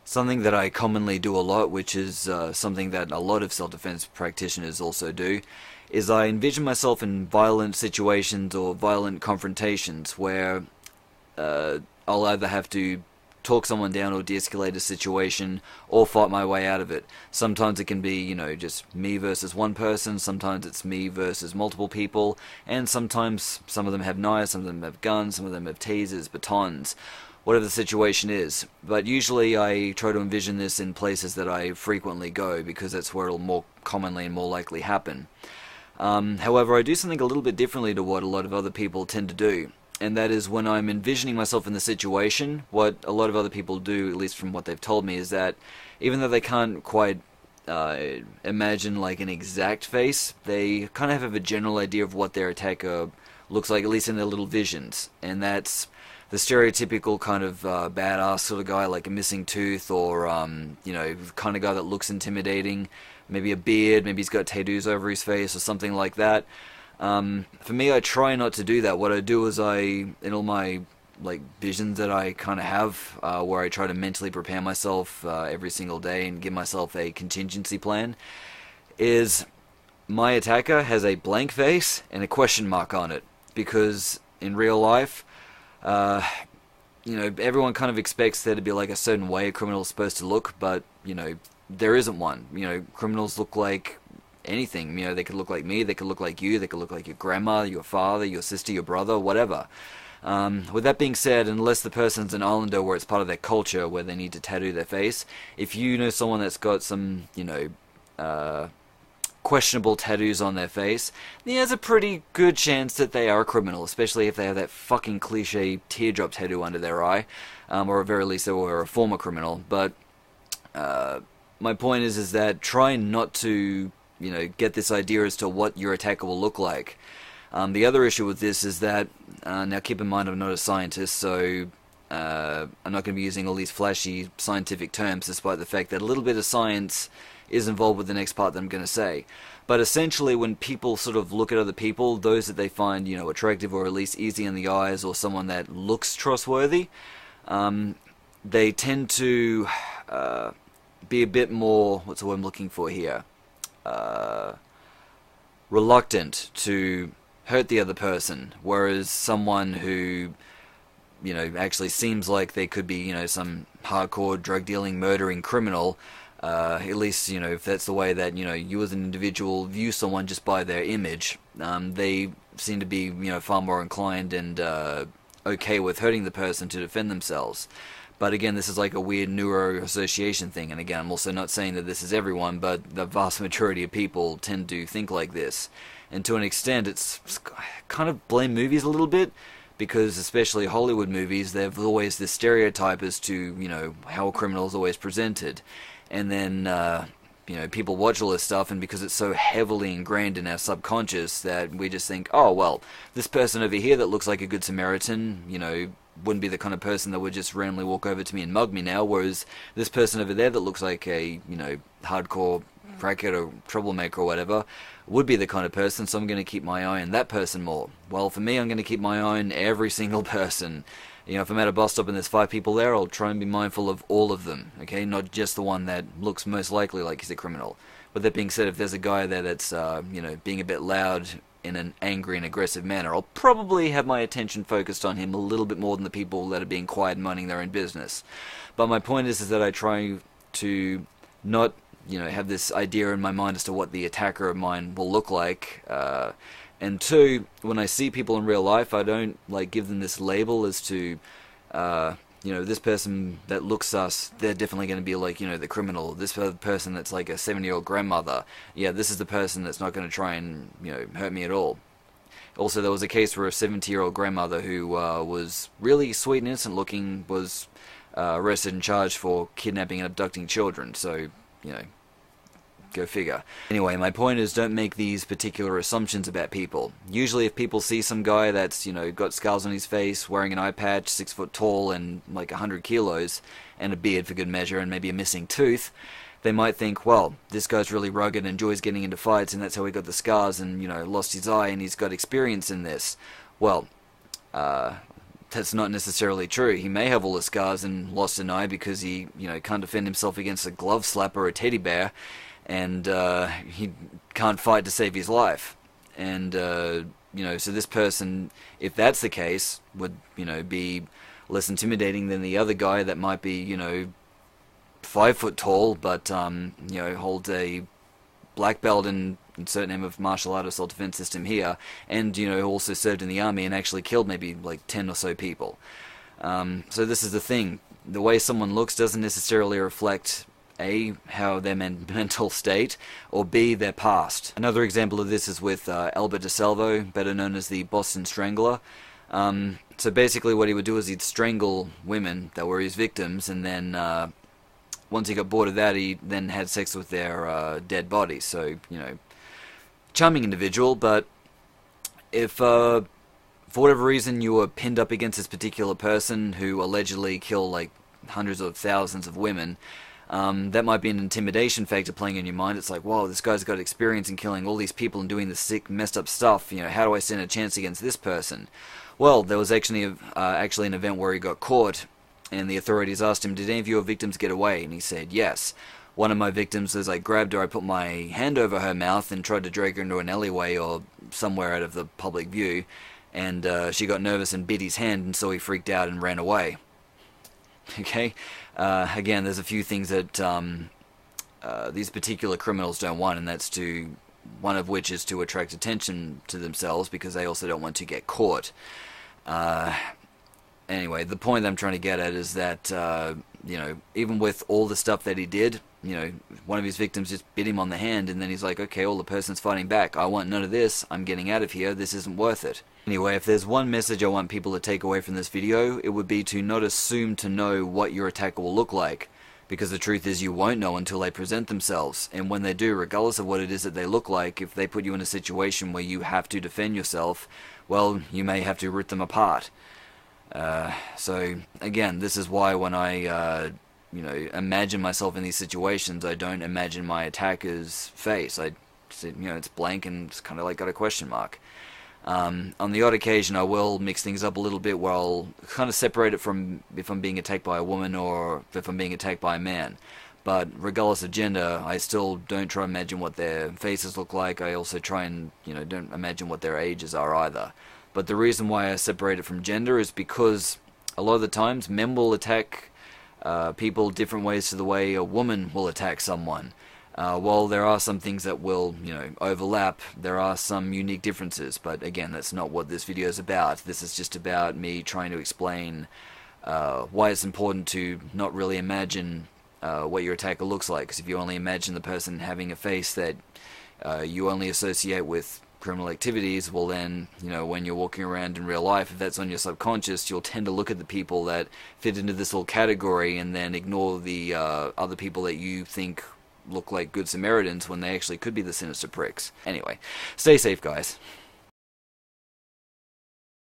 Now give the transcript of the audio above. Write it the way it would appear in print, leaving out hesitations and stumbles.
Something that I commonly do a lot, which is something that a lot of self-defense practitioners also do, is I envision myself in violent situations or violent confrontations where I'll either have to talk someone down or de-escalate a situation or fight my way out of it. Sometimes it can be, just me versus one person, sometimes it's me versus multiple people, and sometimes some of them have knives, some of them have guns, some of them have tasers, batons, whatever the situation is. But usually I try to envision this in places that I frequently go because that's where it'll more commonly and more likely happen. However, I do something a little bit differently to what a lot of other people tend to do. And that is when I'm envisioning myself in the situation, what a lot of other people do, at least from what they've told me, is that even though they can't quite imagine like an exact face, they kind of have a general idea of what their attacker looks like, at least in their little visions. And that's the stereotypical kind of badass sort of guy, like a missing tooth, or the kind of guy that looks intimidating, maybe a beard, maybe he's got tattoos over his face or something like that. For me, I try not to do that. What I do is in all my like visions that I kind of have, where I try to mentally prepare myself every single day and give myself a contingency plan, is my attacker has a blank face and a question mark on it. Because in real life, everyone kind of expects there to be like a certain way a criminal is supposed to look, but there isn't one. Criminals look like anything. They could look like me, they could look like you, they could look like your grandma, your father, your sister, your brother, whatever. With that being said, unless the person's an islander where it's part of their culture where they need to tattoo their face, if you know someone that's got some, questionable tattoos on their face, there's a pretty good chance that they are a criminal, especially if they have that fucking cliche teardrop tattoo under their eye, or at very least they were a former criminal. But my point is that try not to get this idea as to what your attacker will look like. The other issue with this is that, now keep in mind I'm not a scientist, so I'm not going to be using all these flashy scientific terms, despite the fact that a little bit of science is involved with the next part that I'm going to say. But essentially, when people sort of look at other people, those that they find, attractive or at least easy in the eyes, or someone that looks trustworthy, they tend to be a bit more, what's the word I'm looking for here? Reluctant to hurt the other person, whereas someone who actually seems like they could be some hardcore drug dealing, murdering criminal, at least if that's the way that you as an individual view someone just by their image, they seem to be far more inclined and okay with hurting the person to defend themselves. But again, this is like a weird neuro association thing, and again, I'm also not saying that this is everyone, but the vast majority of people tend to think like this. And to an extent, it's kind of blame movies a little bit, because especially Hollywood movies, they've always this stereotype as to, how a criminal is always presented. And then, people watch all this stuff, and because it's so heavily ingrained in our subconscious that we just think, oh, well, this person over here that looks like a good Samaritan, wouldn't be the kind of person that would just randomly walk over to me and mug me now, whereas this person over there that looks like a, hardcore crackhead or troublemaker or whatever, would be the kind of person, so I'm going to keep my eye on that person more. Well, for me, I'm going to keep my eye on every single person. If I'm at a bus stop and there's 5 people there, I'll try and be mindful of all of them, okay? Not just the one that looks most likely like he's a criminal. But that being said, if there's a guy there that's, being a bit loud in an angry and aggressive manner, I'll probably have my attention focused on him a little bit more than the people that are being quiet and minding their own business. But my point is that I try to not, have this idea in my mind as to what the attacker of mine will look like. And 2, when I see people in real life, I don't give them this label as to, this person that looks sus, they're definitely going to be the criminal. This person that's like a 70-year-old grandmother, yeah, this is the person that's not going to try and, hurt me at all. Also, there was a case where a 70-year-old grandmother who was really sweet and innocent looking was arrested and charged for kidnapping and abducting children, so, go figure. Anyway, my point is, don't make these particular assumptions about people. Usually if people see some guy that's, got scars on his face, wearing an eye patch, 6 foot tall and 100 kilos, and a beard for good measure, and maybe a missing tooth, they might think, well, this guy's really rugged and enjoys getting into fights, and that's how he got the scars and, lost his eye and he's got experience in this. Well, that's not necessarily true. He may have all the scars and lost an eye because he, can't defend himself against a glove slap or a teddy bear, and he can't fight to save his life. And so this person, if that's the case, would be less intimidating than the other guy that might be 5 foot tall, but holds a black belt in certain name of martial art or self-defense system here, and also served in the army and actually killed maybe like 10 or so people. So this is the thing: the way someone looks doesn't necessarily reflect A, how their mental state, or B, their past. Another example of this is with Albert DeSalvo, better known as the Boston Strangler. So basically what he would do is he'd strangle women that were his victims, and then once he got bored of that, he then had sex with their dead bodies. So, charming individual, but if for whatever reason you were pinned up against this particular person who allegedly killed like hundreds of thousands of women, that might be an intimidation factor playing in your mind. It's like, whoa, this guy's got experience in killing all these people and doing this sick, messed up stuff. How do I stand a chance against this person? Well, there was actually an event where he got caught, and the authorities asked him, did any of your victims get away? And he said, yes. One of my victims, as I grabbed her, I put my hand over her mouth and tried to drag her into an alleyway or somewhere out of the public view, and she got nervous and bit his hand, and so he freaked out and ran away. Okay? Again, there's a few things that these particular criminals don't want, and that's one of which is to attract attention to themselves, because they also don't want to get caught. Anyway, the point that I'm trying to get at is that, even with all the stuff that he did, one of his victims just bit him on the hand, and then he's like, okay, well, the person's fighting back. I want none of this. I'm getting out of here. This isn't worth it. Anyway, if there's one message I want people to take away from this video, it would be to not assume to know what your attacker will look like, because the truth is you won't know until they present themselves, and when they do, regardless of what it is that they look like, if they put you in a situation where you have to defend yourself, well, you may have to rip them apart. So again, this is why when I imagine myself in these situations, I don't imagine my attacker's face. I say, it's blank and it's kind of like got a question mark. On the odd occasion, I will mix things up a little bit where I'll kind of separate it from if I'm being attacked by a woman or if I'm being attacked by a man. But regardless of gender, I still don't try and imagine what their faces look like. I also try and, don't imagine what their ages are either. But the reason why I separate it from gender is because a lot of the times men will attack people different ways to the way a woman will attack someone. While there are some things that will, overlap, there are some unique differences. But again, that's not what this video is about. This is just about me trying to explain why it's important to not really imagine what your attacker looks like. Because if you only imagine the person having a face that you only associate with criminal activities, well then, when you're walking around in real life, if that's on your subconscious, you'll tend to look at the people that fit into this little category and then ignore the other people that you think look like good Samaritans when they actually could be the sinister pricks. Anyway, stay safe, guys.